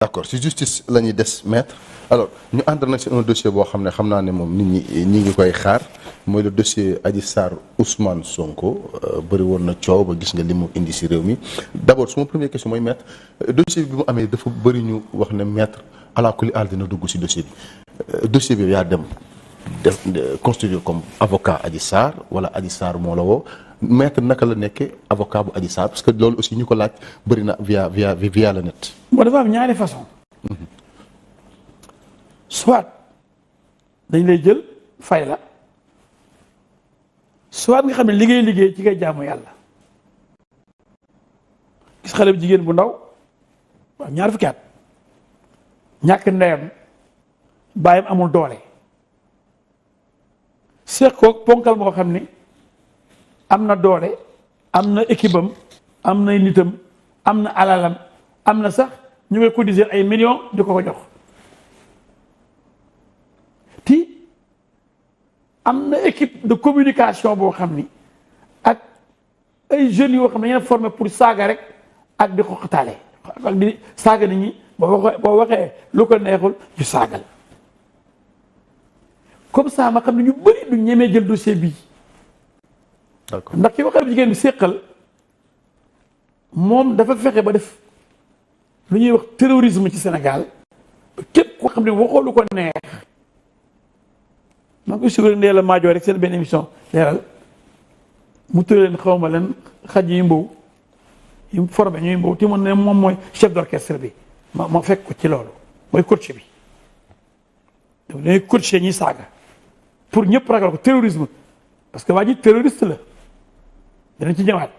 d'accord si justice la ñuy des maître alors ñu ànd nag si un dossier boo xam ne xam naa ne moom nit ñi ngi koy xaar mooy le dossier Adji Sarr Ousmane Sonko bëri woon na coow ba gis nga li mu indi si réew mi d'abord suma première question mooy maître dossier bi mu amee dafa bëri ñu wax ne maître ala kulli àll dina dugg si dossier bi yaa dem def constitué comme avocat Adji Sarr wala Adji Sarr moo la woo maître naka la nekkee avocat bu Adji Sarr parce que loolu aussi ñu ko laaj bëri na via la net. bon dafa am ñaari façon soit dañ lay jël fay la soit nga xam ne liggéey ci ngay jaamu yàlla gis xale bu jigéen bu ndaw waaw ñaar fukki at ñàkk ndeyam bàyyam amul doole seex ko ponkal moo xam ni am na doole am na équipe am na nitam am na alalam am na sax ñu koy cotiser ay millions di ko jox ti am na équipe de communication boo xam ni ak ay jeunes yoo xam ne dañu formé pour saaga rek ak di xoxataale ak di saaga nit ñi boo waxee lu ko neexul ñu saagal comme ça ma xam ne ñu bëri du ñemee jël dossier bii. d'accord ndax ki waxal jigéen bi séqal moom dafa fexe ba def lu ñuy wax terrorisme ci Sénégal képp koo xam ne waxoo lu ko neex maa ngi koy suivre ndee la maajoo rek seen benn émission leeral mu tëral leen xaw ma leen xaj yi mbow yi mu formé ñuy mbow te mën ne moom mooy chef d'orchestre bi ma fekk ko ci loolu mooy coach bi donc dañuy coacher ñuy saaga pour ñëpp ragal ko terrorisme parce que waa ji terroriste la danañ ci ñëwaat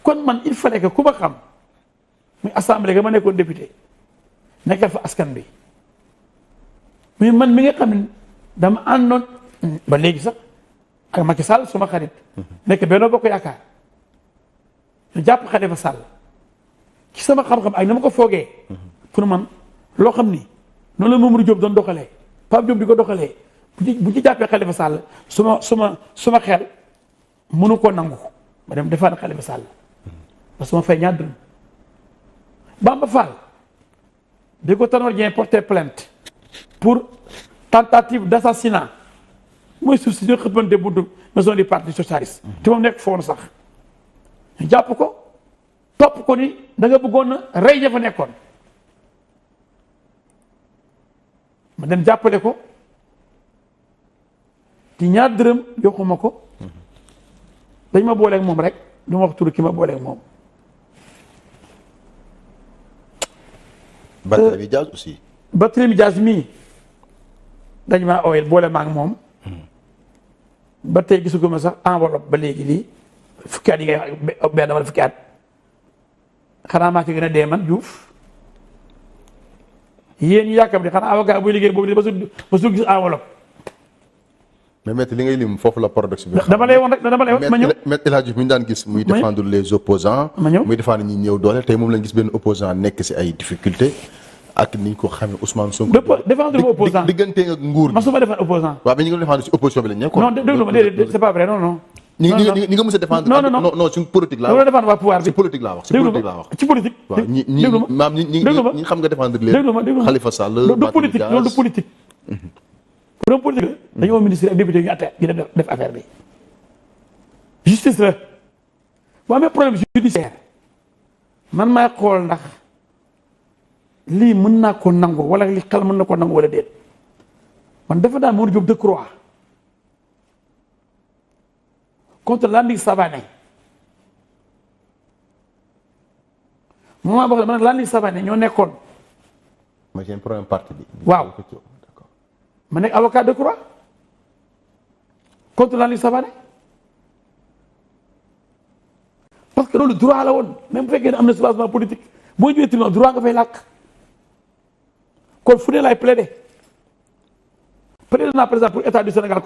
kon man il fallait que ku ma xam muy assemblée ga ma nekkoon député nekkal fa askan bi mais man mi nga xam ne dama àndoon ba léegi sax ak Macky Sall suma xarit nekk Benno Bokk Yaakaar ñu jàpp Khalifa Sall ci sama xam-xam ak na ma ko foogee pour man loo xam ni noonu la Mamadou Diop doon doxalee Pape Diop di ko doxalee bu ci jàppee Khalifa Sall suma xel mënu koo nangu ma dem defaan Khalifa Sall parce que ma fay ñaar dërëm Bamba Fall di ko Tanor Dieng porté plainte pour tentative d'assassinat mooy suuf si ñoo xëppante buntu maison du parti socialiste te moom nekk foon sax ñu jàpp ko topp ko ni da nga bëggoon na rey ña fa nekkoon ma dem jàppale ko ci ñaar dërëm joxuma ko dañ ma booleeg moom rek du ma wax turu ki ma booleeg moom. Barthélémy Dias aussi. Barthélémy Dias mii dañ maa ooyal boole ma ak moom ba tey gisuguma sax enveloppe ba léegi lii fukki at yi ngay wax benn wala fukki at xanaa maa ci gën a dee man Diouf yéen ñu yàkkam di xanaa avocat buy liggéey boobu di ba su gis enveloppe. mais maître li ngay lim foofu la paradoxe bi. dama lay woon rek dama lay woon ma ñëw maître El Hadji Diouf mi ñu daan gis. muy défendre les opposants ma ñëw muy défendre ñi ñëw doole tey moom lañ gis benn opposant nekk si ay difficultés ak ni ñu ko xamee Ousmane Sonko. défendre opposant diggante ak nguur gi. ma su ma défendre opposant. waaw mais ñi nga défendre si opposition bi lañ nekkoon. non déglu ma déedéet c'est pas vrai non non. ñi nga mës a défendre. non suñ politique laa wax. défendre waa pouvoir bi si politique laa wax si politique laa wax. ci politique. waaw ñi xam nga défendre leen. déglu ma Khalifa Sall. du politique loolu du politique. bu doon politique la dañoo ministre ak député ñu atte ñu def affaire bi justice la bu amee problème judiciaire man maay xool ndax lii mën naa ko nangu wala li xel mën na ko nangu wala déet man dafa daan Mamadou Diop Decroix contre Landing Savané moment boo xam ne man Landing Savané ñoo nekkoon. mooy seen problème parti bi. waaw. ma nekk avocat de croix contre Landing Savané parce que loolu droit la woon même bu fekkee ne am na soubassement politique boo ñëwee tribunal droit nga fay làkk kon fu ne laay plaider plaider naa par exemple pour état du Sénégal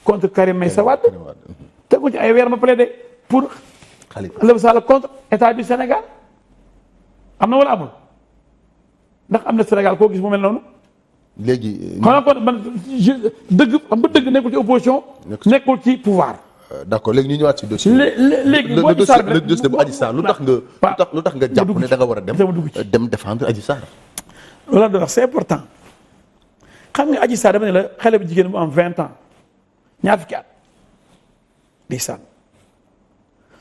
contre Karim Meïssa Wade tegu ci ay weer ma plaider pour Khalifa Sall contre état du Sénégal am na wala amul ndax am na Sénégal koo gis mu mel noonu. léegi. kon man dëgg xam nga dëgg nekkul ci opposition. nekkul ci pouvoir. d'accord léegi ñu ñëwaat ci dossier. léegi le dossier bu Adji Sarr lu tax nga jàpp ne da nga war a dem défendre Adji Sarr. loolu la doon wax c'est important xam nga Adji Sarr dama ne la xale bu jigéen bu am 20 ans ñaar fukki at di sànn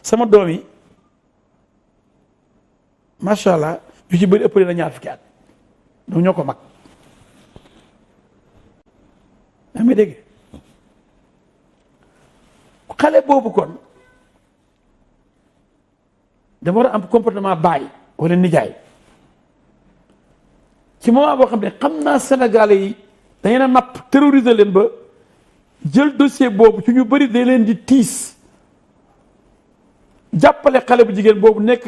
sama doom yi macha allah yu ci bëri ëppale na ñaar fukki at donc ñoo ko mag yaa ngi dégg xale boobu kon dama war a am comportement baay wala nijaay ci moment boo xam ne xam naa Sénégalais yi da ngeen a napp terroriser leen ba jël dossier boobu ci ñu bëri day leen di tiis jàppale xale bu jigéen boobu nekk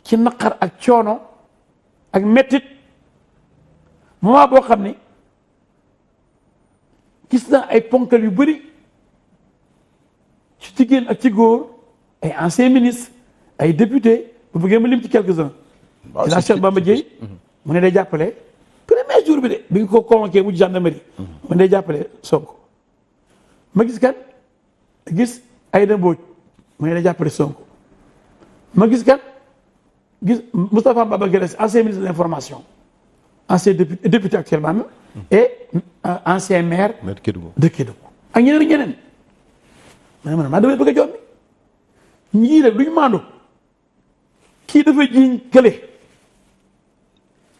ci naqar ak coono ak mettit moment boo xam ne gis naa ay ponkal yu bëri ci jigéen ak ci góor ay anciens ministres ay députés bu bëggee ma lim ci quelques-uns la Cheikh Bamba Dièye mu ne day jàppale premier jour bi de bi nga ko convoqué mu gendarmerie mu ne day jàppale Sonko ma gis kan gis Aïda Mbodj mu ne day jàppale Sonko ma gis kan gis Moustapha Baba Guèye ancien ministre de l'information ancien député actuellement même et ancien maire de Kédougou ak ñeneen man maa damay bëgg a jommi ñii rek duñu maandu kii dafa jiiñ kële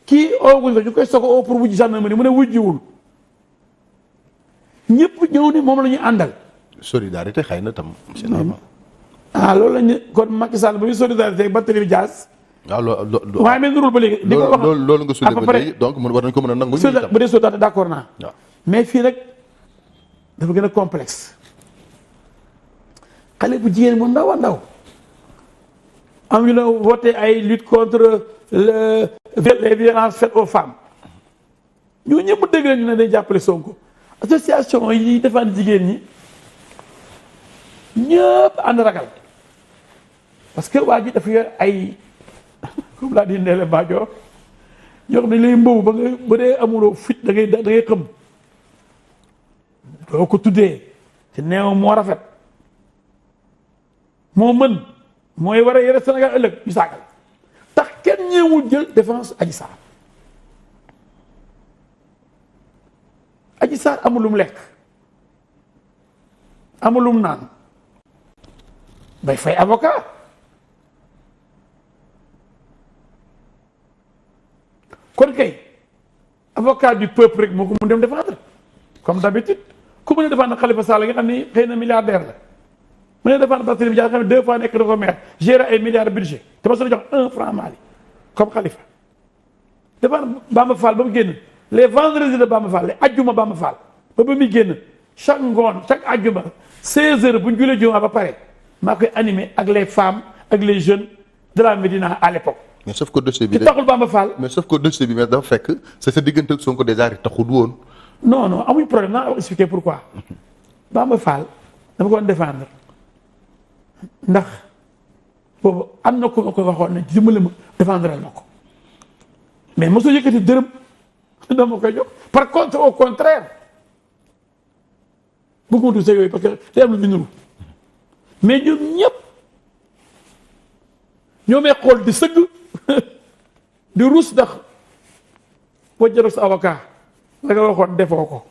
kii ooguñ ko ñu koy soog a oo pour wujj gendarmerie mu ne wujjiwul ñëpp ñëw ni moom la ñu àndal. solidarité xëy na tam. c'est normal. loolu la ñu kon Macky Sall ba muy solidarité Barthélémy Dias. waaw loolu. waaye mel nurul ba léegi. di ko wax loolu nga soulevé ba léegi donc war nañu ko mën a nangu. bu dee solidarité d'accord naa. waaw mais fii rek dafa gën a complexe. xale bu jigéen mu ndaw a ndaw. am ñu la voté ay lutte contre les violences faites aux femmes ñoo ñëpp dégg ñu ne day jàppale Sonko association yi défendre jigéen ñi ñëpp ànd ragal parce que waa ji dafa yor ay comme laa di Ndella Madior ñoo xam ne lay mbow ba nga ba dee amuloo fit da ngay xam doo ko tuddee te neew moo rafet moo mën mooy war a yore Sénégal ëllëg ñu saagal tax kenn ñeewul jël défense Adji Sarr Adji Sarr amul lu mu lekk amul lu mu naan bay fay avocat kon kay avocat du peuple rek moo ko mun dem défendre comme d'habitude ku mën a défendre Khalifa Sall nga xam ni xëy na milliardaire la mu ne défendre Barthélémy Dias xam ne 2 fois nekk dafa maire gérer ay milliards budget te ma soo jox 1 franc Mali comme Khalifa défendre Bamba Fall ba mu génn les vendredis de Bamba Fall les ajjuma Bamba Fall ba muy génn chaque ngoon chaque ajjuma 16 heures bu ñu julee juma ba pare maa koy animé ak les femmes ak les jeunes de la Médina à l'époque. mais sauf que dossier bi ci taxul Bamba Fall. mais sauf que dossier bi mais dafa fekk c'est sa diggante ak Sonko déjà taxul woon. non amuñ problème naa la expliquer pourquoi Bamba Fall dama ko doon défendre ndax boobu am na ko ma ko waxoon ne dimbali ma défendre ma ko mais mosoo yëkkati dërëm dama koy jox par contre au contraire bëgguma tuuti yooyu parce que day am lu ñu nuru mais ñoom ñëpp ñoo may xool di sëgg di ruus ndax boo jëloon sa avocat la nga waxoon defoo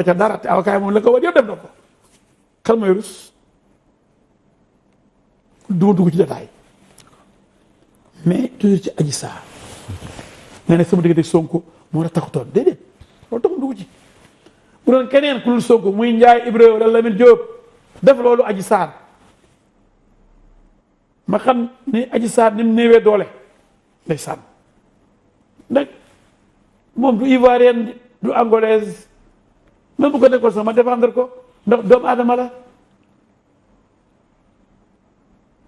ca dara te avocat yi moom la ko war yëpp def na ko xel may ruus duma dugg ci détail mais toujours ci Adji Sarr nga ne sama diggante Sonko moo la taxutoon déedéet loolu taxul dugg ci bu doon keneen ku dul Sonko muy Ndiaye Ibrahima wala Lamine Diop def loolu Adji Sarr ma xam ni Adji Sarr ni mu néewee doole day sànn nag moom du ivoirienne du angolaise même bu ko nekkoon sax ma défendre ko ndax doomu aadama la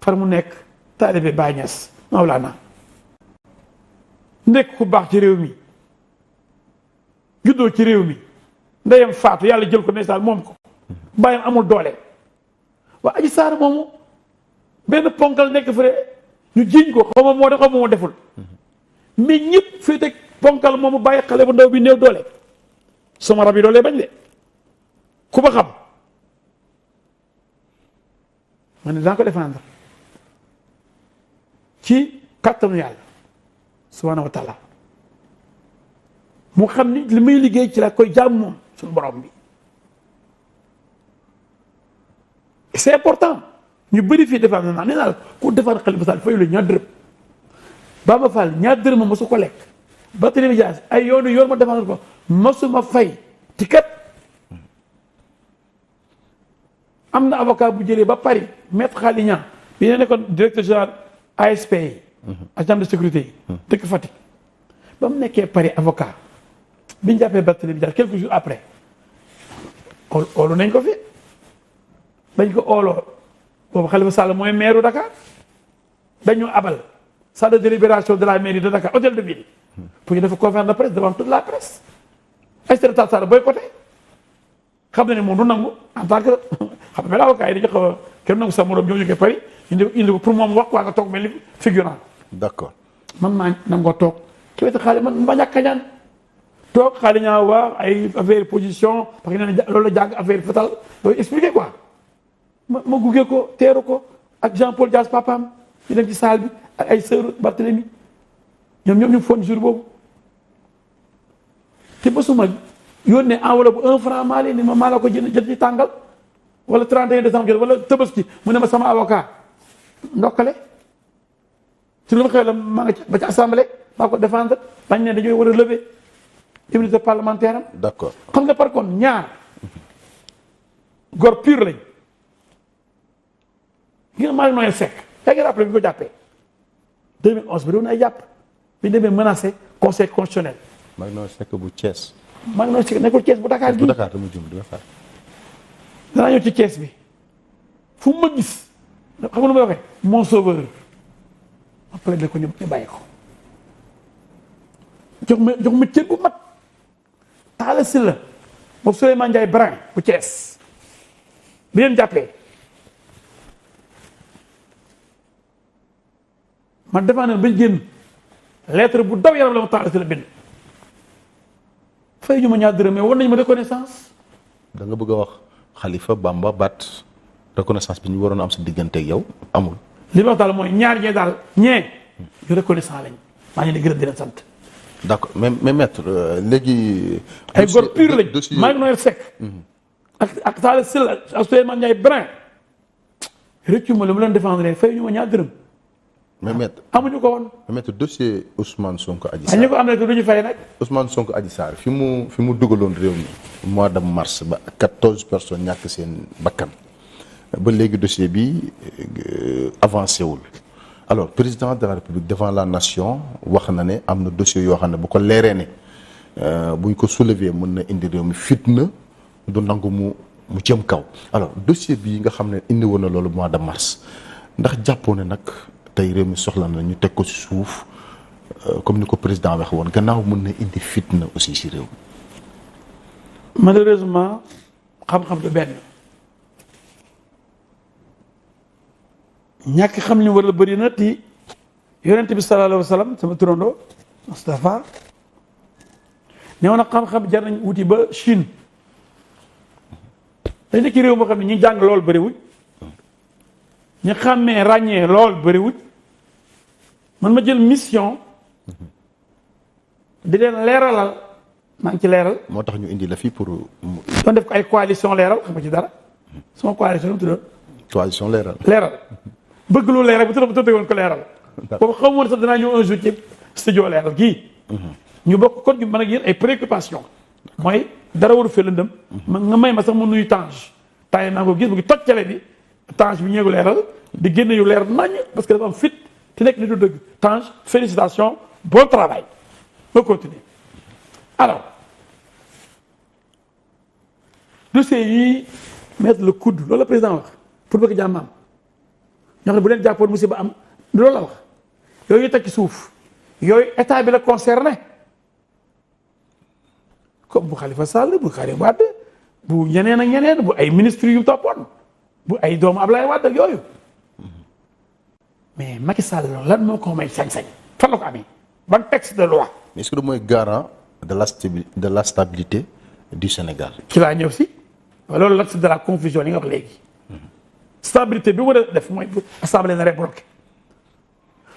far mu nekk taalibe Baay Ñas Mawlana nekk ku baax ci réew mi juddoo ci réew mi ndeyam faatu yàlla jël ko ndeysaan moom ko bàyyam amul doole waa Adji Sarr moomu benn ponkal nekk fële ñu jiiñ ko xaw ma moo def xaw ma moo deful mais ñëpp fii teg ponkal moomu bàyyi xale bu ndaw bi néew doole sama rab yi doole bañ de ku ma xam ma ne dinaa ko défendre ci kàttanu yàlla subhaanahu wa taala mu xam ni li muy liggéey ci la koy jaam moom suñu borom bi. c'est important ñu bëri fii defar na nee naa la ku defar Khalifa Sall fayu la ñaar dërëm Bamba Fall ñaar dërëm ma mosu ko lekk Barthélémy Dias ay yoon ma defar ko mosuma fay ti kat am na avocat bu jëlee ba Paris maître Khali Niang bi ne nekkoon directeur général ASP yi agent de sécurité yi dëkk Fatick ba mu nekkee Paris avocat bi ñu jàppee Barthélémy Dias quelques jours après oolu nañ ko fi dañ ko ooloo boobu Khalifa Sall mooy maire Dakar dañu abal salle de délibération de la mairie de Dakar hôtel de ville pour ñu def conférence de presse devant toute la presse Aïssata Tall Sall boycotté xam na ne moom du nangu en tant que xam nga avocat yi dañu xaw a kenn nangu sa morom ñoo jógee Paris indi pour moom wax quoi nga toog mel ni figurant. d'accord man maa nangoo toog ki wetu xaalis man ma ñàkk a ñaan toog xaalis ñaa waa ay affaire position parce que nee na loolu la jàng affaire fetal loolu expliqué quoi. ma gunge ko teeru ko ak Jean-Paul Dias papaam ñu dem ci salle bi ak ay sœur Barthélémy ñoom ñu foon jour boobu te basuma yónnee enveloppe bu 1 franc maa leen ni ma maa la ko jënd ci tàngal wala 31 décembre jot wala Tabaski mu ne ma sama avocat ndokkale ci lu ma xew la maa nga ba ci assemblée maa ko défendre bañ ne dañoo war a lever immunité parlementaire am. d'accord xam nga par contre ñaar góor pur lañ. gi nga Malick Noël Seck yaa ngi rappelé bi ko jàppee 2011 bi doon ay jàpp bi ñu demee menacé conseil constitutionnel. Malick Noël Seck bu Thiès. Malick Noël Seck nekkul Thiès bu Dakar bu Dakar dama jëm dama faa. danaa ñëw ci Thiès bi fu ma gis xam nga nu may waxee mon sauveur ma plaidé ko ñu bàyyi ko jox ma cër bu mat Talla Sylla moom Souleymane Ndiaye Brin bu Thiès bi leen jàppee. man defaa ne bañ génn lettre bu daw yaram la ma Talla Sylla bind fay ñu ma ñaar dërëm mais war nañu ma reconnaissance. da nga bëgg a wax Khalifa Bamba Bat reconnaissance bi ñu waroon am sa diggante ak yow amul. li ma wax daal mooy ñaar ñee daal ñee ñu reconnaissant lañ maa ngi leen di gërëm di leen sant. d'accord mais maître léegi. ay góor pur lañ Malick Noël Seck. ak Talla Sylla ak Souleymane Ndiaye Brin rëccu ma lu mu leen défendre fay ñu ma ñaar dërëm. mais maître amuñu ko woon. mais maître dossier Ousmane Sonko Adji Sarr. ñu ko am ne du ñu fay nag. Ousmane Sonko Adji Sarr fi mu dugaloon réew mi mois de mars ba 14 personnes ñàkk seen bakkan ba léegi dossier bi avancé wul alors président de la République devant la nation wax na ne am na dossier yoo xam ne bu ko leeree ne buñ ko soulever mën na indi réew mi fitna du nangu mu jëm kaw alors dossier bii nga xam ne indi woon na loolu mois de mars ndax jàppoo ne nag. tey réew mi soxla na ñu teg ko ci suuf comme ni ko président wax woon gannaaw mën na indi fitna aussi ci réew mi. malheureusement xam-xam du benn ñàkk xam ni war a bëri na ti yonent bi sallallahu alayhi wa sallam sama turando Moustapha neew na xam-xam jar nañ wuti ba Chine dañ nekk réew moo xam ne ñi jàng lool bëriwuñ ñu xàmmee ràññee lool bëriwuñ man ma jël mission di leen leeralal maa ngi ci leeral. moo tax ñu indi la fii pour. doon def ko ay coalition leeral xam nga ci dara sama coalition lu mu tuddoon. coalition leeral. leeral bëgg lu leeral bu tuddee woon ko leeral. boobu xamu woon sax danaa ñëw un jour ci studio leeral gii. ñu bokk kon ñu mën a yéen ay préoccupation mooy dara waru fee lëndëm. nga may ma sax mu nuyu Tange. temps yii maa ngi ko gis mu ngi toj télé bi. Tange bi ñeegu leeral di génne yu leer nañ parce que dafa am fit te nekk ni du dëgg Tange félicitations bon travail ma continuer alors dossier yi mettre le coude loolu la président wax pour bëgg jàmm am ñoo xam ne bu leen jàppoon musiba am loolu la wax yooyu teg ci suuf yooyu état bi la concerné comme bu Khalifa Sall bu Karim Wade bu ñeneen ak ñeneen bu ay ministres yu toppoon bu ay doomu Ablaye Wade ak yooyu mais Macky Sall lan moo ko may sañ-sañ fan la ko amee ban texte de loi. mais est-ce que mooy garant de la stabilité du Sénégal. ci laa ñëw si loolu l'axe de la confusion li nga wax léegi stabilité bi war a def mooy assemblée na rek bloqué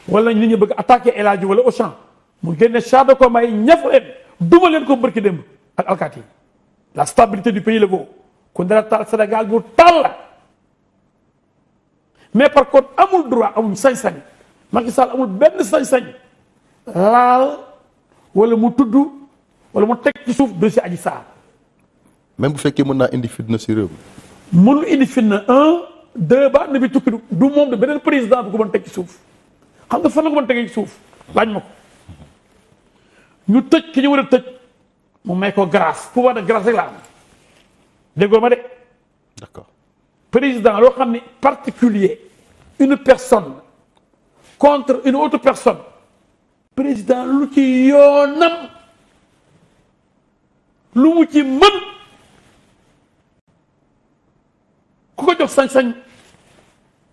wala nit ñi bëgg attaquer El Hadji wala Auchan mu génne char de combat yi ñaf leen duma leen ko bërki démb ak alkaati yi la stabilité du pays la boobu kon dara taal Sénégal bu taal la mais par contre amul droit amul sañ-sañ Macky Sall amul benn sañ-sañ laal wala mu tudd wala mu teg ci suuf dossier Adji Sarr. même bu fekkee mën naa indi fitna si réew mi. mënul indi fitna 1 2 ba na bi tukki du moom de beneen président bu ko mën teg ci suuf xam nga fan la ko mën tegee ci suuf laaj ma ko ñu tëj ki ñu war a tëj mu may ko grâce pouvoir de grâce rek la am déggoo ma de. d'accord président loo xam ni particulier une personne contre une autre personne président lu ci yoonam lu mu ci mën ku ko jox sañ-sañ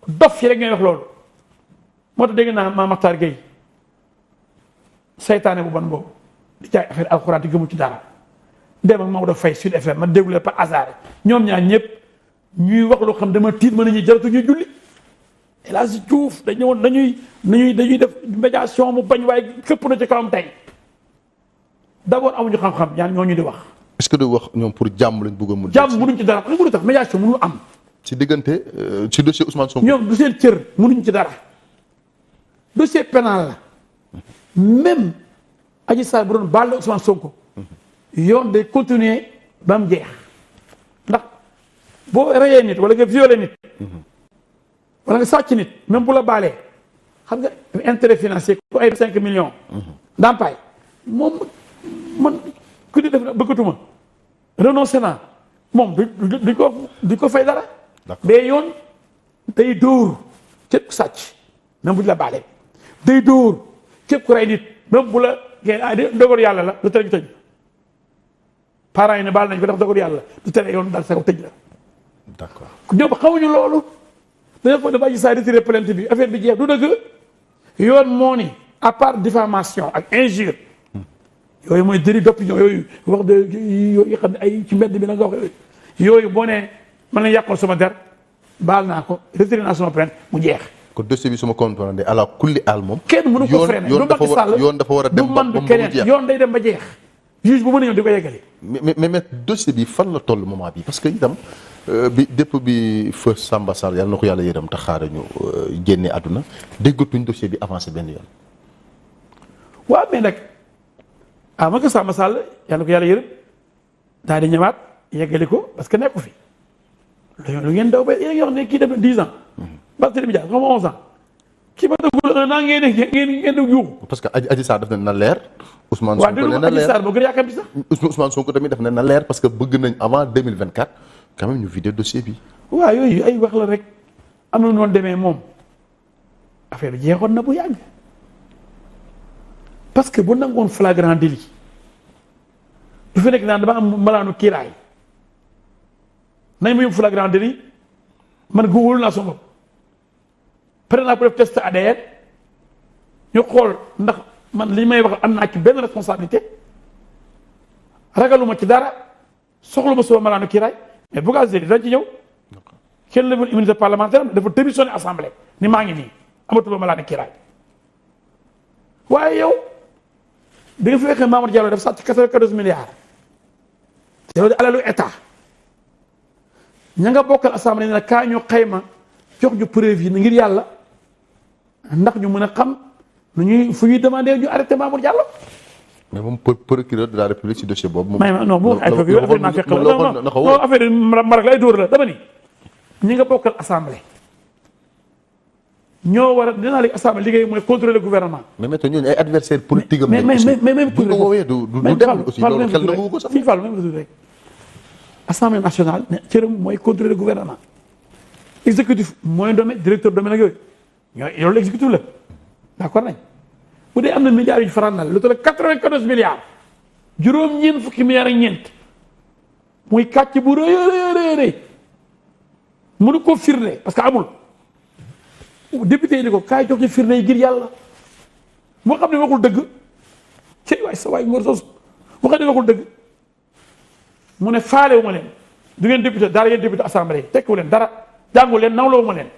dof yi rek ngay wax loolu moo tax dégg naa Mame Makhtar Gueye saytaane bu ban boobu di jaay affaire alxuraan di gëmu ci dara dem ak Maodo Faye Sud FM man déglu par hasard ñoom ñaar ñëpp ñuy wax loo xam dama tiit mën nañu jaratu ñuy julli El Hadji Diouf dañ ñëwoon dañuy def médiation mu bañ waaye këpp na ci kawam tey d'abord amuñu xam-xam ñaan ñooñu di wax. est-ce que du wax ñoom pour jàmm lañ bëgg a mun. jàmm mënuñ ci dara xam nga lu tax médiation mënul am. ci diggante ci dossier Ousmane Sonko. ñoom du seen cër mënuñ ci dara dossier pénal la même Adji Sarr bu doon baal la Ousmane Sonko yoon day continuer ba mu jeex ndax boo reyee nit wala nga violé nit wala nga sàcc nit même bu la baalee xam nga intérêt financier ku ay 5 millions ndàmpaay moom man ku di def na bëggatuma renoncé naa moom du ko fay dara mais yoon day dóor képp ku sàcc même bu la baalee day dóor képp ku rey nit même bu la dogal yàlla la lu tere ñu tëj parents yi ne baal nañ ko def dogal yàlla du tere yoon dal sa kaw tëj la d'accord ñoom xamuñu loolu dañoo foog dafa Adji Sarr retiré plainte bi affaire bi jeex du dëgg yoon moo ni à part diffamation ak injure yooyu mooy délit d'opinion yooyu wax de yooyu xam ne ay ci mbedd bi la nga wax yooyu boo nee mën na yàqoon sama der baal naa ko retiré naa sama plainte mu jeex. kon dossier bi suma comprendre ala kulli al moom. kenn mënu ko freiner du Macky Sall yoon dafa war a dem ba du man du keneen yoon day dem ba jeex juge bu mën a ñëw di ko yeggali. mais dossier bi fan la toll moment bi parce que itam bi dépp bi feu Samba Sall yàlla na ko yàlla yërëm te xaare ñu génne àdduna déggatuñ dossier bi avancé benn yoon. waaw mais nag ma ko Samba Sall yàlla na ko yàlla yërëm daal di ñëwaat yeggali ko parce que nekku fi lu ngeen daw ba yéen a ngi wax ne kii def na 10 ans. Barthélémy Dias xam nga 11 ans. kii ba dëggul 1 an ngeen di yuuxu. parce que Adji Sarr daf ne na leer. Ousmane Sonko ne na leer Adji Sarr boo gën a yàkkamti sax. Ousmane Sonko tamit daf ne na leer parce que bëgg nañ avant 2024 quand même ñu vider dossier bi. waaw yooyu ay wax la rek am na noonu demee moom affaire bi jeexoon na bu yàgg parce que bu nangoon flagrant délit du fi nekk naan dama am malaanu kiiraay nañ ma yóbbu flagrant délit man wóolu naa sama bopp pare naa ko def test ADN ñu xool ndax man li may wax am naa ci benn responsabilité ragaluma ci dara soxluma sama malaanu kiiraay mais Bougazelli dañ ci ñëw kenn lewul immunité parlementaire dafa démissionné assemblée ni maa ngi nii amatuma malaanu kiiraay waaye yow bi nga fi fekkee Mamour Diallo def sàcc 94 milliards te loolu alalu état ña nga bokkal assemblée ne kaa ñu xayma jox ñu preuve yi ngir yàlla ndax ñu mën a xam nu ñuy fu ñuy demandé ñu arrêté Mamour Diallo. mais moom procureur de la république ci dossier boobu. moom non bu ay procureur affaire naa fekk non affaire marak la ay dóor la dama ni ñi nga bokkal assemblée ñoo war a dinaa léegi assemblée liggéey mooy contrôler le gouvernement. mais maintenant ñooñu ay adversaires politiques am. mais même bu ko woowee du dem aussi loolu xel na ko sax. fii Fall même rek assemblée nationale ne cëram mooy contrôler le gouvernement exécutif mooy domaine directeur domaine ak yooyu ñooy loolu exécutif la d'accord nañ bu dee am na milliards yu ñu faral na lu toll 94 milliards juróom-ñeent fukki milliards ak ñeent muy kàcc bu rëy mënu ko firnde parce que amul député yi ni ko kaay jox ci firnde yi ngir yàlla moo xam ne waxul dëgg ci waay sa waay ngor sos moo xam ne waxul dëgg mu ne faalewu ma leen du ngeen député dara yéen député assemblée tekkiwu leen dara jàngu leen nawloowu ma leen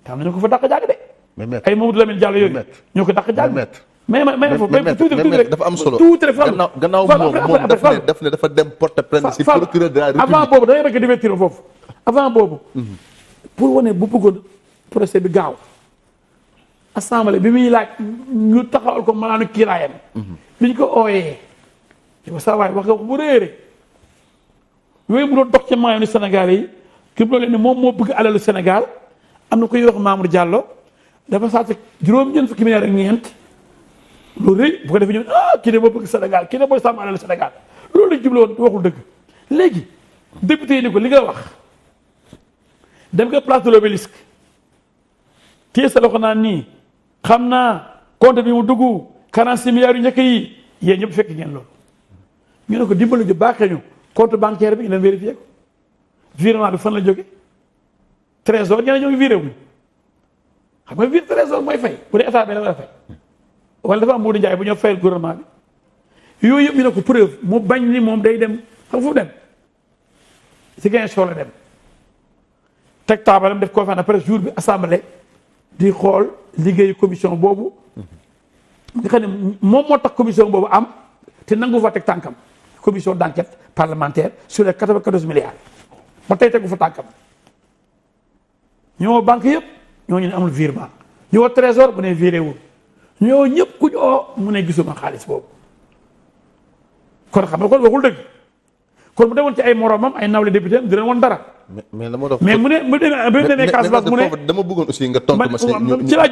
te am nañu ko fa dàq jàng de mais maître ay Mamadou Lamine Diallo yooyu maître ñoo ko dàq jàng. maître mais foofu tuuti rek dafa am solo. tuuti rek gannaaw moom daf ne dafa dem porter plainte si procureur de la République. avant boobu da ngay bëgg a divertir foofu avant boobu. pour wane bu bëggoon procès bi gaaw. assemblée bi muy laaj ñu taxawal ko malaanu kiiraayam. bi ñu ko ooyee. yow saa waay wax nga bu réeré yooyu mu doon dox ci maayoonu Sénégal yi ki mu leen ne moom moo bëgg alalu Sénégal am na koy wax Mamour Diallo dafa sàcc juróom-ñeent fukki milliards ak ñeent loolu rëy bu ko defee ñu kii ne moo bëgg Sénégal kii ne mooy sàmm alalu Sénégal loolu lañ jublu woon waxul dëgg léegi député yi ni ko li nga wax dem nga place de l'Obélisque téye sa loxo naan nii xam naa compte bi mu dugg 46 milliards yu njëkk yi yéen ñëpp fekk ngeen loolu ñu ne ko dimbali ñu baaxee ñu compte bancaire bi ñu dem vérifié ko virement bi fan la jóge trésor ñeneen ñoo ngi viré wuñ xam nga viré trésor mooy fay bu dee état bi la war a fay wala dafa am Modou Ndiaye bu ñoo fayal gouvernement bi yooyu yëpp ñu ne ko preuve mu bañ ni moom day dem xam fu dem si gain la dem teg taabalam def conférence après jour bi assemblée di xool liggéeyu commission boobu nga xam ne moom moo tax commission boobu am te nangu fa teg tànkam commission d'enquête parlementaire sur les 94 milliards ba tey tegu fa tànkam ñoo banque yëpp ñoo ñu ne amul virement ñoo trésor bu ne viré wul ñoo ñëpp ku ñu oo mu ne gisuma xaalis boobu kon xam nga kon waxul dëgg kon mu demoon ci ay moromam ay nawle député am dina woon dara. mais la ma doon mais mu demee Casamance mu ne dama bëggoon aussi nga tontu ma ci laa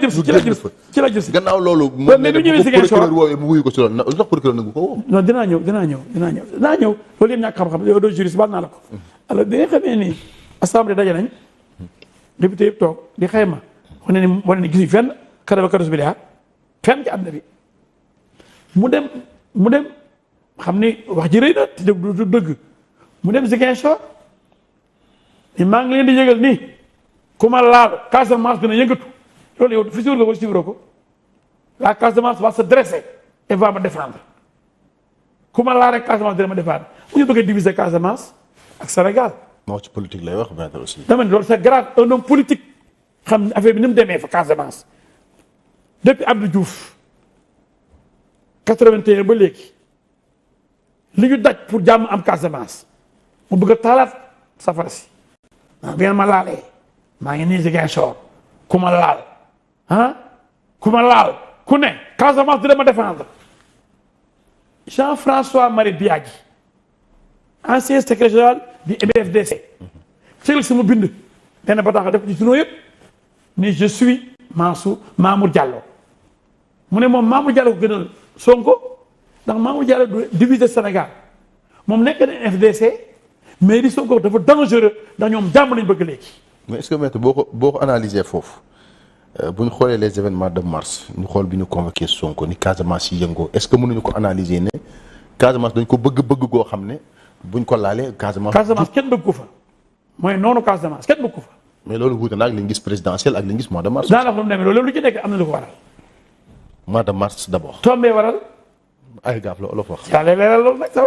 jël si gannaaw loolu. mais du ñëwee si procureur woowee mu wuyu ko si loolu lu tax procureur nangu ko woo. non dinaa ñëw loolu yëpp ñàkk xam-xam yow doo juriste baal naa la ko. alors bi nga xamee ni assemblée daje nañ député yëpp toog di xayma wane ni gisuñ fenn 94 milliards fenn ci àdduna bi mu dem xam ni wax ji rëy na te du dëgg mu dem Ziguinchor ni maa ngi leen di yëgal nii ku ma laal Casamance dina yëngatu loolu yow fi suivre nga ko suivre ko la Casamance va se dresser et va me défendre ku ma laal rek Casamance dina ma défendre mu ngi bëgg a diviser Casamance ak Sénégal. moo ci politique lay wax maître aussi. dama ne loolu c'est grave un homme politique xam affaire bi ni mu demee fa Casamance depuis Abdou Diouf 81 ba léegi li ñu daj pour jàmm am Casamance mu bëgg a taalaat safara si. bi ngeen ma laalee maa ngi nii Ziguinchor ku ma laal ku ma laal ku ne Casamance dina ma défendre Jean-François Marie Biagui ancien secrétaire général du MFDC cëgal si mu bind benn bataaxal def ci sunoo yëpp ni je suis Mamour Diallo mu ne moom Mamour Diallo ko gënal Sonko ndax Mamour Diallo du diviser Sénégal moom nekk na MFDC mais li Sonko dafa dangereux ndax ñoom jàmm lañ bëgg léegi. mais est-ce que maître boo ko analyser foofu bu ñu xoolee les événements de mars ñu xool bi ñu convoqué Sonko ni Casamance yi yëngoo est-ce que mënuñu ko analyser ne Casamance dañ ko bëgg goo xam ne buñ ko laalee Casamance kenn bëgg ko fa mooy noonu Casamance kenn bëgg ko fa. mais loolu wuute na ak li ñu gis présidentiel ak li ñu gis mois de mars. daanaka lu mu demee loolu lu ci nekk am na lu ko waral. mois de mars d'abord. tombé waral. ay gaaf la olof wax. yàlla leeral loolu nag sa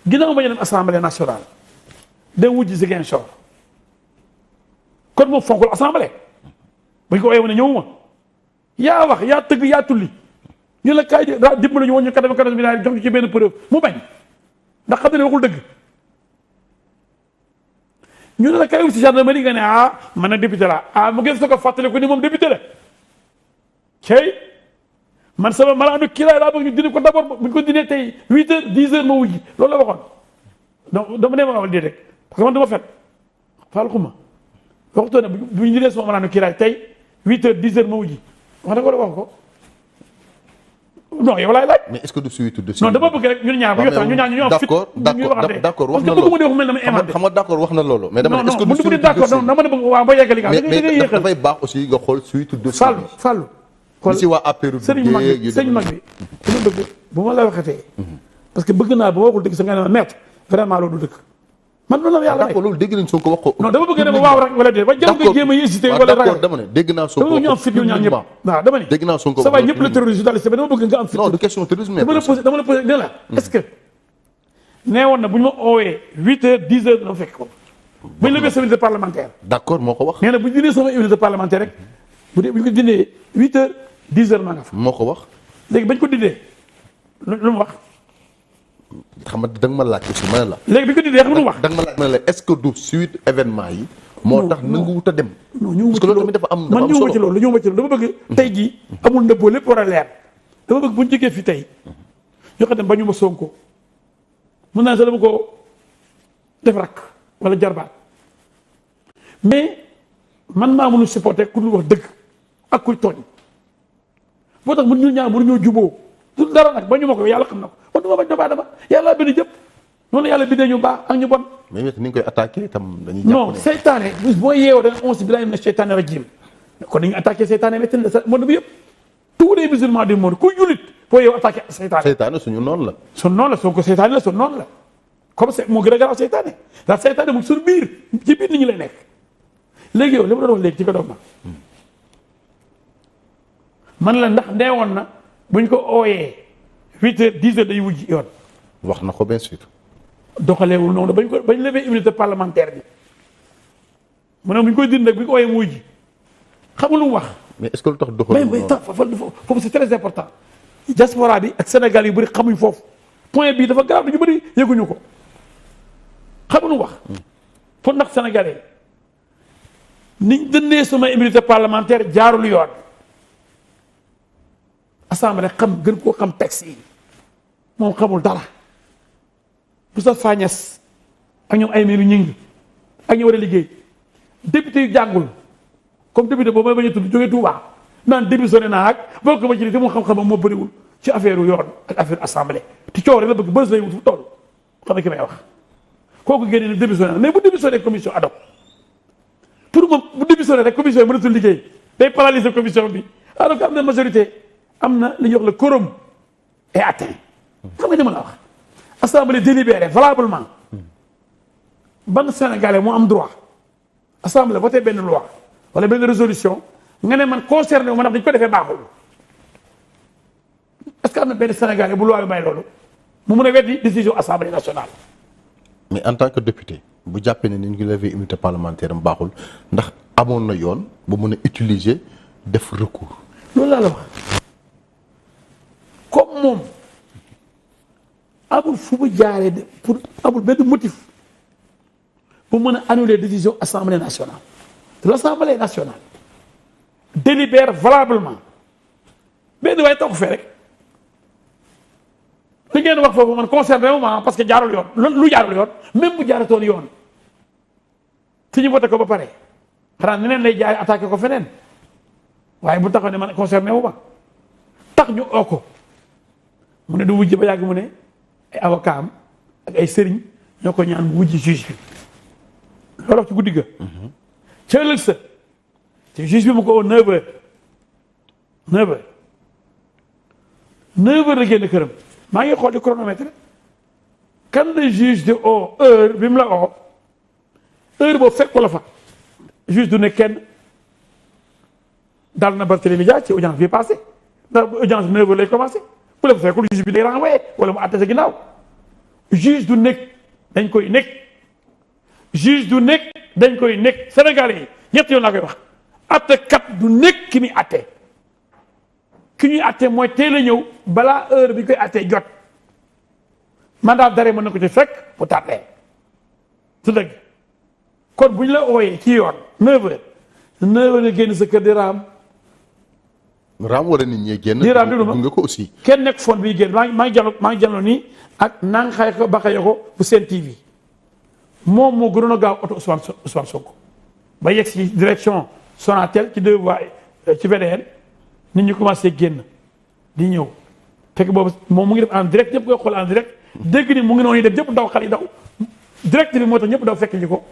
ginnaaw ma ñu dem assemblée nationale dem wujji Ziguinchor kon moom fonkul assemblée bu ñu ko woowee ne ñëwuma yaa wax yaa tëgg yaa tulli ñu la kaay dimbali ñu woon ñu 94 milliards jox ñu ci benn preuve mu bañ ndax xam ne waxul dëgg ñu ne la kaay si gendarmerie nga ne man na député la mu ngi soog a fàttali ko ni moom député la cey man sama malaanu kiiraay laa bëgg ñu dindi ko d'abord bu ñu ko dindee tey 8 heures 10 heures ma wujji loolu la waxoon donc dama ne ma amal déedéet parce que man dama fet faal xuma waxtoo ne bu ñu dindee sama malaanu kiiraay tey 8 heures 10 heures ma wujji wax na ko wax ko non yow laay laaj. mais est-ce que du suivi de non dama bëgg rek ñun ñaar bu ñu ñaar ñu ñoo fit d'accord wax na loolu xam nga d'accord wax na loolu mais dama ne est-ce que du suivi d'accord non dama ne bëgg waaw ba yeggali mais dafay baax aussi nga xool suivi de Fallou kon si waa APR sëriñ mag bi dama bëgg bu ma la waxatee parce que bëgg naa ba waxul dëgg sa nga ne ma maître vraiment loolu du dëgg man loolu la yàlla d'accord loolu dégg nañ Sonko wax ko non dama bëgg ne ma waaw rek wala déet ba jëm nga jéem a hésité wala ragal dama ne dégg naa Sonko ñu am fit ñu ñaan ñëpp waaw dama ne dégg naa Sonko sa waay ñëpp la terroriste journaliste ba dama bëgg nga am fit non du question terrorisme dama la posé ne la est-ce que nee woon na bu ñu ma oowee 8 heures 10 heures dama fekk ko bu ñu levee sa immunité parlementaire. d'accord moo ko wax. nee na bu ñu dindee sama immunité parlementaire rek bu dee bu ñu ko dindee 8 heures 10 heures maa nga fa. moo ko wax. léegi bañ ko dindee lu mu wax. xam nga da nga ma laaj aussi ma ne la. léegi bi ñu ko dindee xam lu mu wax. da nga ma laaj ma ne la est-ce que du suite événement yi. moo tax nanguwut a dem. non ñëwuma ci loolu dafa am man ñëwuma ci loolu ñëwuma ci loolu dama bëgg. tey jii amul nëbboo lépp war a leer dama bëgg bu ñu jógee fii tey ñu xam ne bañu ma Sonko mën naa sax dama ko def rakk wala jarbaat mais man maa mënu supporter ku dul wax dëgg ak kuy tooñ boo tax ñu ñaar mënuñoo juboo du dara nag bañu ma ko yàlla xam na ko man du ma bañ doomu aadama yàlla bind jëpp noonu yàlla bindee ñu baax ak ñu bon. mais ni ñu koy attaqué itam dañuy jàpp non seytaane boo yeewoo da nga onsi billahi mina seytaane rajim kon dañuy attaqué seytaane métti na monde bi yëpp tous les musulmans du monde ku jullit boo yeewoo attaqué seytaane. seytaane suñu noonu la. suñu noonu la Sonko seytaane la suñu noonu la comme c'est moo gën a garaaw seytaane ndax seytaane mu suñu biir ci biir nit ñi lay nekk léegi yow li ma doon wax léegi ci ko doom man la ndax neewoon na buñ ko ooyee 8 heures 10 heures day wujji yoon. wax na ko bien sûr. doxaleewul noonu bañ lever immunité parlementaire bi mu ne bu ñu koy dindi nag bu ñu ko ooyee mu wujji xamul lu mu wax. mais est-ce que lu tax doxalul mais foofu c'est très important. diaspora bi ak Sénégal yu bëri xamuñ foofu point bii dafa grave ñu bëri yëguñu ko xamul lu mu wax. pour ndax sénégalais niñ dëndee sama immunité parlementaire jaarul yoon. assemblée xam gën koo xam texte yi moom xamul dara Moustapha Niasse ak ñoom ay miiru ñing ak ñu war a liggéey député yu jàngul comme député boobu may bañ a tudd jógee Touba naan démissionné naa ak boo ko ma ci te mu xam-xamam moo bëriwul ci affaire yoon ak affaire assemblée te coow rek la bëgg bës lay wut fu toll xam nga ki may wax kooku génne ne démissionné mais bu démissionné commission ad hoc pour moom bu démissionné rek commission yi mënatul liggéey day paralyser commission bi alors que am na majorité am na li ñuy wax le quorum est atteint xam nga ni ma la wax assemblée délibérée valablement ban Sénégalais moo am droit assemblée voté benn loi wala benn résolution nga ne man concerné wu ma ndax dañ ko defee baaxul est-ce que am na benn Sénégalais bu loi yu may loolu mu mun a weddi décision assemblée nationale. mais en tant que député bu jàppee ne ni ñu ngi lever immunité parlementaire am baaxul ndax amoon na yoon bu mun a utiliser def recours. loolu laa la wax comme moom amul fu mu jaaree pour amul benn motif bu mën a annuler décision assemblée nationale te l'assemblée nationale délibère valablement benn waaye toog fee rek li ngeen wax foofu man concerné wu ma parce que jaarul yoon lu jaarul yoon même bu jaaratoon yoon fi ñu voté ko ba pare xanaa neneen lay jaay attaqué ko feneen waaye bu taxaw ne man concerné wu ma tax ñu oo ko mu ne du wujj ba yàgg mu ne ay avocat am ak ay sëriñ ñoo ko ñaan mu wujj juge bi loolu wax ci guddi ga ca ëllëg sa te juge bi mu ko woo 9 heures 9 heures la génn këram maa ngi xool di chronomètre kan la juge de oo heure bi mu la oo heure boobu fekk ko la fa juge du ne kenn dal na Barthélémy Dias ci audience bi passé ndax audience 9 heures lay commencé bu la fa fekkul juge bi day renvoyé wala mu àtte sa ginnaaw juge du nekk dañ koy nekk juge du nekk dañ koy nekk Sénégalais yi ñett yoon laa koy wax àttekat du nekk ki muy àtte ki ñuy àtte mooy teel a ñëw balaa heure bi koy àttee jot mandat d'arrêt mën na ko ci fekk bu tardé su dëgg kon bu ñu la ooyee ci yoon 9 heures 9 heures nga génn sa kër di raam wala nit ñi génn. di raam di nga ko aussi. kenn nekk fon bi génn maa ngi jàlloo nii ak nang xay ko baxaye ko bu Sen TV moom moo gënoon a gaaw oto Ousmane Sonko ba yegg si direction Sonatel ci 2 voies ci VDN nit ñi commencé génn di ñëw fekk boobu moom mu ngi def en direct ñëpp koy xool en direct dégg ni mu ngi noonu def ñëpp daw xale yi daw direct bi moo tax ñëpp daw fekk ñu ko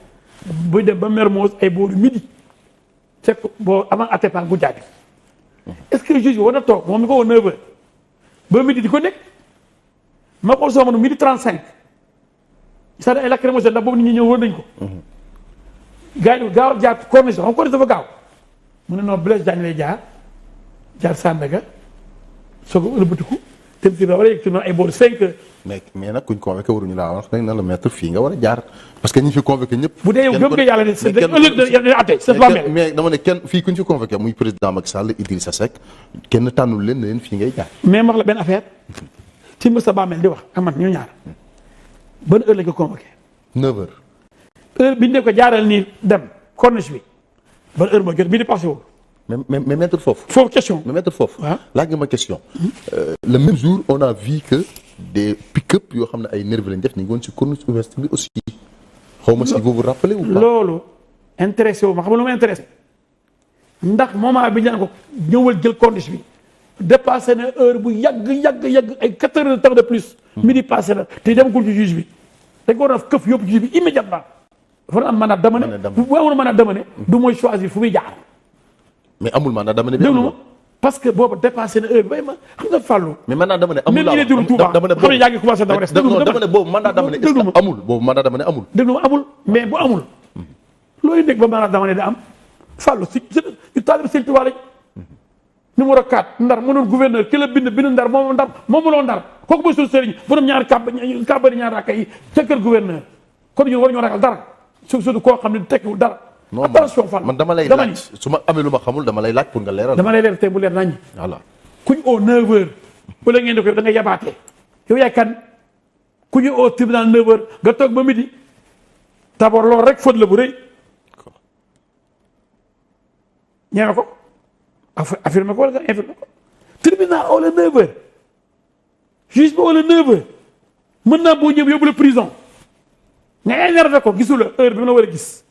buy dem ba Mermoz ay booru midi fekk boo avant attepan gu jaabi est-ce que juge bi war na toog moom mi ko woo 9 heures ba midi di ko nekk ma xool soo mënu midi 35 c'est-à-dire ay lacrymogène ndax boobu nit ñi ñëw wër nañ ko gars yi gaaw jaar corniche xam corniche dafa gaaw mu ne non Blaise Diagne lay jaar Sandaga soo ko ëlbatiku dem si war a yegg si noonu ay booru 5 heures. mais nag kuñ convoqué waruñu laa wax nag na la mettre fii nga war a jaar parce que ñi fi convoqué ñëpp. bu dee yow gëm nga yàlla ne c'est ëllëg atte c'est pas mal. mais dama ne kenn fii kuñ fi convoqué muy président Macky Sall Idrissa Seck kenn tànnul leen ne leen fii ngay jaar. mais wax la benn affaire ci Moussa Bamel di wax amat ñu ñaar ban heure lañ ko convoqué. 9h. heure bi ñu ne ko jaaral nii dem corniche bi ban heure moo jot bii di passé wul. mais maître foofu. foofu question. mais maître foofu. waaw laaj nga ma question. le même jour on a vu que des pick-up yoo xam ne ay nervis lañ def ñu ngi woon si corniche ouest bi aussi. xaw ma si vous vous rappelez ou pas. loolu intéressé wu ma xam nga lu ma intéressé ndax moment bi ñu naan ko ñëwal jël corniche bi dépassé na heure bu yàgg ay 4 heures de temps de plus. midi passé na te demagul ci juge bi dañ ko war a këf yóbbu juge bi immédiatement. dafa am mandat d'amener bu amul mandat d'amener du mooy choisir fu muy jaar. mais amul mandat d'amener bi déglu ma parce que boobu dépassé na heure bi bay ma xam nga fàllu. mais mandat d'amener amul même il est Touba xam ne yaa ngi commencé daw rek. dama ne boobu mandat d'amener est-ce que amul boobu mandat d'amener amul. déglu ma amul mais bu amul. looy nekk ba mandat d'amener da am fàllu si ñu taalib Sëñ Tuubaa lañ. numéro 4 ndar mënul gouverneur ki la bind ndar moom mënuloo ndar kooku mooy suñu sëriñ borom ñaari kàbbari ñaari rakka yi ca kër gouverneur kon ñun war ñoo ragal dara surtout koo xam ne tekkiwul dara. attention Fall man dama lay laaj su ma amee lu ma xamul dama lay laaj pour nga leeral. dama lay leer tey bu leer naññi. voilà ku ñu oo 9h wala ngeen di ko da nga yabaatee yow yaay kan ku ñu oo tribunal 9h nga toog ba midi d'abord loolu rek faute la bu rëy. ñeme ko affirmé ko wala nga infirmé ko tribunal oo la 9h juge bi oo la 9h mën naa boo ñëw yóbbu la prison nga énervé ko gisul la heure bi mu la war a gis.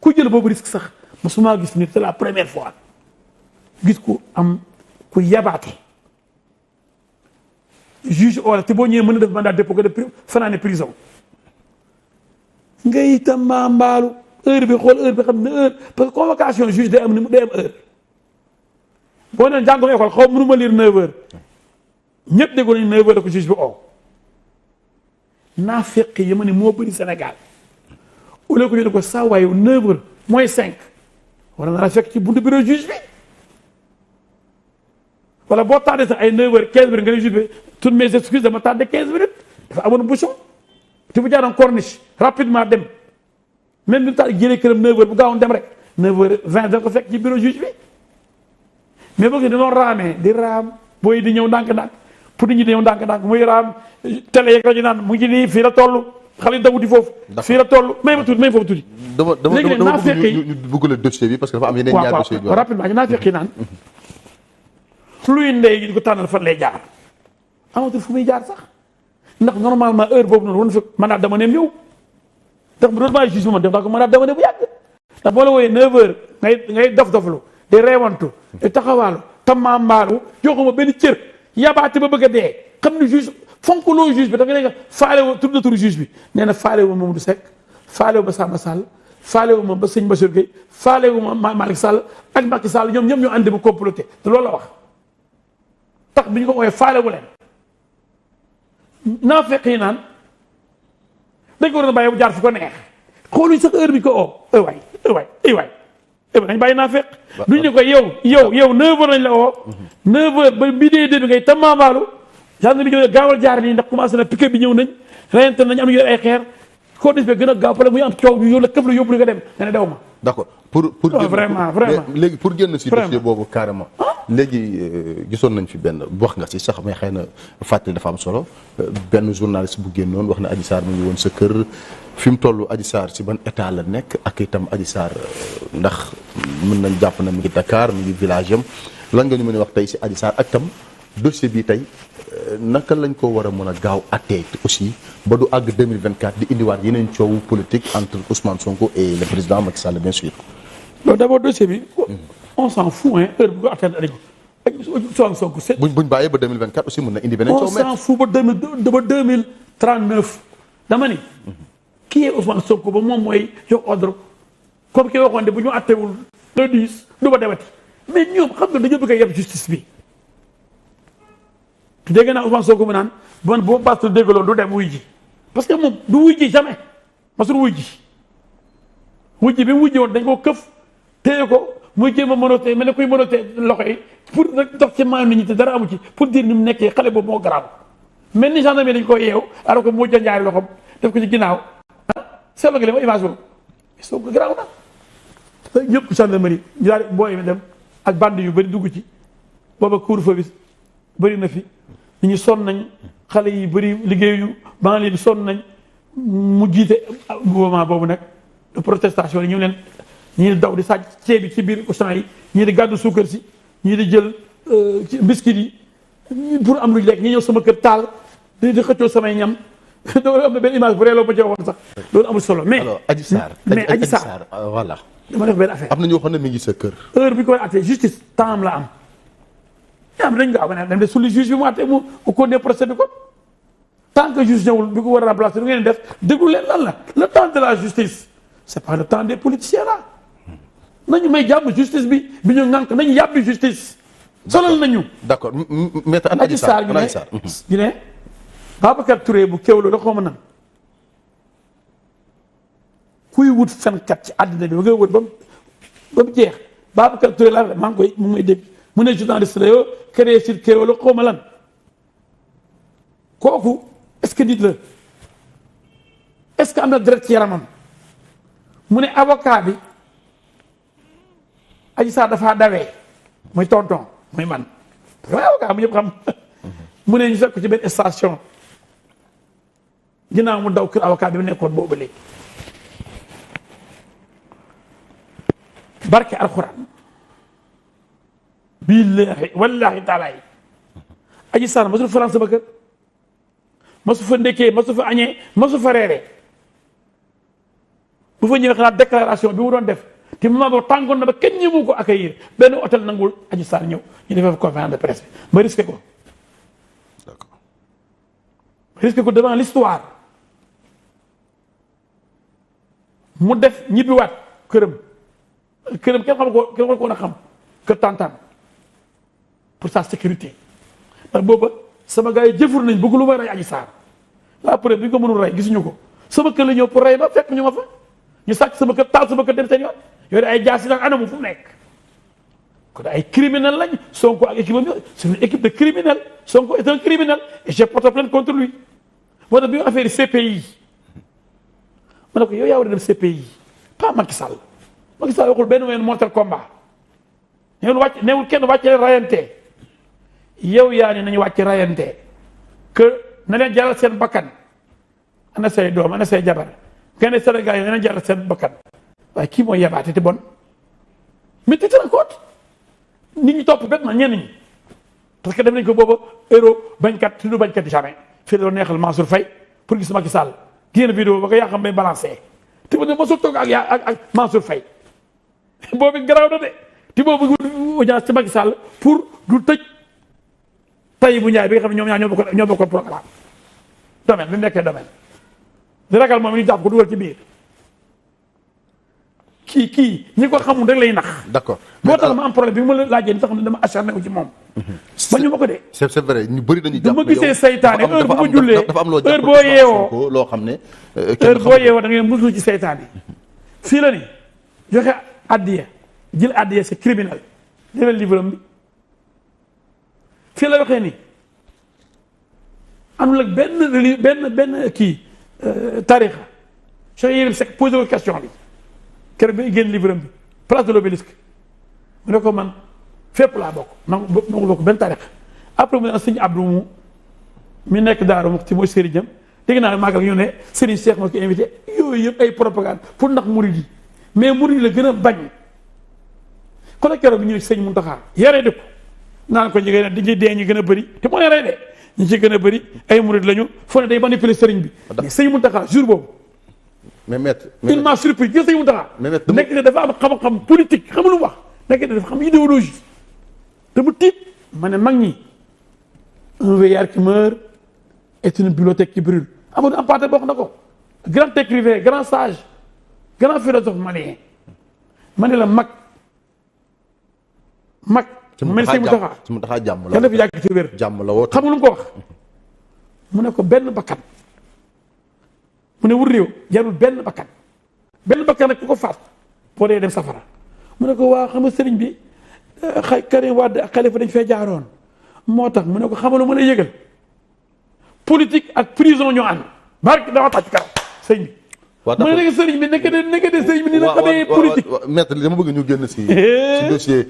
ku jël boobu risque sax mosuma gis nit c'est la première fois gis ku am ku yabaate juge wala te boo ñëwee mën na def mandat dépôt nga def fanaane prison ngay itam mbaalu heure bi xool heure bi xam ne heure parce que convocation juge day am heure boo neen jàngoro école xaw mënuma lire 9h ñëpp déggoon nañu 9h la ko juge bi oo naa fekk yi ma ne moo bëri Sénégal au lieu que ñu ne ko saa waaye 9h moins 5 war na la fekk ci buntu bureau juge bi wala boo tardé sax ay 9h 15 minutes nga ne juge bi toutes mes excuses dama tardé 15 minutes dafa amoon bouchon te bu jaaroon corniche rapidement dem même bi mu tax jëlee këram 9h bu gaawoon dem rek 9h20 da ko fekk ci bureau juge bi mais boog dañoo raamee di raam booy di ñëw ndànk-ndànk pour nit ñi di ñëw ndànk-ndànk muy raam télé yeeg rajo naan mu ngi nii fii la toll. xale yi dawuti foofu. fii la toll may ma tuuti may foofu tuuti. léegi nag naa fekk ñu bëgg dossier bi parce que dafa am yeneen ñaar dossier waaw rapidement naa fekk naan luy ndey di ko tànnal fan lay jaar amatul fu muy jaar sax ndax normalement heure boobu noonu woon fekk mandat d'amener ñëw ndax bu doon bàyyi juge bi man def naa ko mandat d'amener bu yàgg ndax boo la wooyee 9h ngay dof-doflu di reewantu di taxawaalu tamambaalu joxuma benn cër yabaate ba bëgg a dee xam ne juge fonk loo juge bi da nga ne faale wu tur de tur juge bi nee na faale wu ma Mamadou Seck faale wu ba Samba Sall faale wu ma ba sëñ Bassirou Gueye faale wu ma Malick Sall ak Macky Sall ñoom ñoom ñoo ànd bu comploté te loolu la wax tax bi ñu ko ooyee faale wu leen naa fekk yi naan dañ ko waroon a bàyyi bu jaar fu ko neex xooluñ sax heure bi ko oo waay nañ bàyyi naa fekk duñ ne ko yow 9h lañ la oo 9h ba midi bi ngay tamamaalu gendarmerie gaawal jaar nii ndax commencé na piquet bi ñëw nañ reyante nañ am ñu yor ay xeer corniche bi gën a gaaw pare muy am coow ñu la këf la yóbbu nga dem nga ne daw ma. d'accord pour vraiment léegi pour génn si dossier boobu carrément léegi gisoon nañ fi benn wax nga si sax mais xëy na fàttali dafa am solo benn journaliste bu génnoon wax ne Adji Sarr mu ngi woon sa kër fi mu toll Adji Sarr si ban état la nekk ak itam Adji Sarr ndax mën nañ jàpp na mu ngi Dakar mu ngi village am lan nga ñu mën a wax tey si Adji Sarr ak itam dossier bi tey naka lañ ko war a mën a gaaw attee aussi ba du àgg 2024 di indiwaat yeneen coowu politique entre Ousmane Sonko et le président Macky Sall bien sûr. donc d'abord dossier bi on s'en fout hein heure bu ko atteindre ak Ousmane Sonko. buñ bàyyee ba 2024 aussi mën na indi beneen coow. on s'en fout ba 2039 dama ni. kii est Ousmane Sonko ba moom mooy jox ordre comme ki waxoon ne bu ñu attewul le 10 du ba demati mais ñoom xam nga dañoo bëgg a yeb justice bi. dégg naa Ousmane Sonko mu naan man boo baax déggaloon du dem wuy ji parce que moom du wuy ji jamais masul wuy ji bi mu wujji woon dañ koo këf téye ko muy jéem a mënatee mel ne kuy mënatee loxo yi pour rek dox ci maanaam nit ñi te dara amu ci pour dire ni mu nekkee xale boobu moo garaaw mel ni gendarme dañ koy yeew alors que moo janjaari loxom def ko ci ginnaaw seetlu nga li ma image boobu soo ko garaaw na ñëpp gendarmerie ñu daal booy mi dem ak bande yu bëri dugg ci booba couvre-feu bi bëri na fi nit ñi sonn nañ xale yi bëri liggéeyu banlieue bi sonn nañ mu jiite mouvement boobu nag de protestation yi ñu leen ñii di daw di sàcc ceeb bi ci biir Auchan yi ñii di gàddu suukar si ñii di jël ci biscuit yi pour am lu lekk ñi ñëw sama kër taal di xëccoo samay ñam loolu am na benn image bu reeloo ba ci waxoon sax loolu amul solo mais alors Adji Sarr voilà dama def benn affaire am na ñoo xam ne mi ngi sa kër heure bi koy attee justice temps am la am am dañ gaaw ba ne dem de sulli juge bi mu attee mu continuer procès bi ko tant que juge ñëwul bi ko war a remplacer lu ngeen def déglu leen lan la le temps de la justice c'est pas le temps des politiciens là nañu may jàmm justice bi ñu ŋànk nañu yàbbi justice sonal nañu d'accord maître Adji Sarr ñu ne Babacar Touré bu Kéwoulo la xaw ma nan kuy wut fenkat ci àddina bi ba ngay wut ba mu jeex Babacar Touré la maa ngi koy mu may dégg mu ne journaliste la yoo créé sur Kéwoulo xaw ma lan kooku est-ce que nit la est-ce que am na deret ci yaramam mu ne avocat bi Adji Sarr dafaa dawee muy tonton muy man waaye avocat mu ñëpp xam mu ne ñu fekk ko ci benn station ginnaaw mu daw kër avocat bi mu nekkoon boobu léegi barke alxuraan billaahi wallaahi taalaay Adji Sarr masul France sama kër masu fa ndekkee masu fa añee masu fa reeree bu fa ñëwee xanaa déclaration bi mu doon def te moment boobu tàngoon na ba kenn ñëwu ko accueillir benn hôtel nangul Adji Sarr ñëw ñu defee fa conférence de presse ba risqué ko d'accord risqué ko devant l'histoire mu def ñibbiwaat këram kenn xam ko kenn war ko woon a xam que tantam pour sa sécurité ndax booba sama gars yi jëfur nañ bëgg lu may rey Adji Sarr la preuve bi ñu ko mënul rey gisuñu ko sama kër la ñëw pour rey ba fekk ñu ma fa ñu sàcc sama kër taal sama kër dem seen yoon yooyu ay jaasi nag anamu fu mu nekk kon ay criminel lañ Sonko ak équipe am c'est une équipe de criminels Sonko est un criminel et j'ai porté plainte contre lui moo tax bi ñu affaire CPI ma ne ko yow yaa war a dem CPI pas Macky Sall Macky Sall waxul benn ween mortel combat newul kenn wàcce rayante yow yaa ne nañu wàcc rayante que na leen jaral seen bakkan ana say doom ana say jabar nga ne Sénégal yi na leen jaral seen bakkan waaye kii mooy yabaate te bon mais tu te rends compte nit ñi topp bet na ñenn ñi parce que dem nañ ko booba euro bañkat tudd bañkat jamais fii la doon neexal Mansour Faye pour gis Macky Sall génn vidéo ba ko yaa xam bay balancé te ba ne mosul toog ak Mansour Faye boobu garaaw na de te boobu audience ci Macky Sall pour du tëj tay bu Njaay bi nga xam ne ñoom ñaar ñoo bokkoon programme domaine bi mu nekkee domaine di ragal moom ñu jàpp ko dugal ci biir kii ñi ko xamul rek lay nax. d'accord moo tax ma am problème bi ma la laajee ni tax ne dama acharné wu ci moom. ba ñu ma ko de. c'est vrai ñu bëri dañuy jàpp ma gisee saytaane heure bu ma jullee dafa am loo heure boo yeewoo loo xam ne. heure boo yeewoo da ngay muslu ci saytaane fii la ni joxe addiya jël addiya c'est criminel jëlal livre am bi fii la waxee ni amul ak benn kii tarixa Cheikh Yérim Seck posé ko question bi keroog bi génn livre am bi place de l'Obélisque mu ne ko man fépp laa bokk nangu bokk benn tarixa après mu ne sëñ Abdou mi nekk Daaru Muxti mooy sëriñam dégg naa màggal ñu ne Serigne Cheikh moo ko invité yooyu yëpp ay propagande pour ndax murid yi mais murid yi la gën a bañ kon ak keroog bi ñëw ci sëñ Mountakha yaree dëkk naan ko ñi gën a di dee ñi gën a bëri te moo yaree de ñi ci gën a bëri ay murid lañu foo ne day manipuler sëriñ bi mais sëñ Mountakha jour boobu mais maître il m'a surpris gis sëñ Mountakha nekk ne dafa am xam-xam politique xam lu mu wax nekk ne dafa xam idéologie te mu tiit ma ne mag ñi un vieillard qui meurt est une bibliothèque qui brûle Amadou Hampâté bokk na ko grand écrivain grand sage grand philosophe malien ma ne la mag mel sëñ Mountakha jàmm la yàlla fi yàgg ci wér jàmm la woote xam nga lu mu ko wax mu ne ko benn bakkan mu ne wur réew jarul benn bakkan rek ku ko faat boo dee dem safara mu ne ko waa xam nga sëriñ bi Karim Wade ak Khalifa dañ fee jaaroon moo tax mu ne ko xamalu mën a yëgal politique ak prison ñoo ànd barke dama tax ci kanam sëriñ bi mu ne nekk sëriñ bi nekk de sëriñ bi ni na xamee politique maître li dama bëgg ñu génn si dossier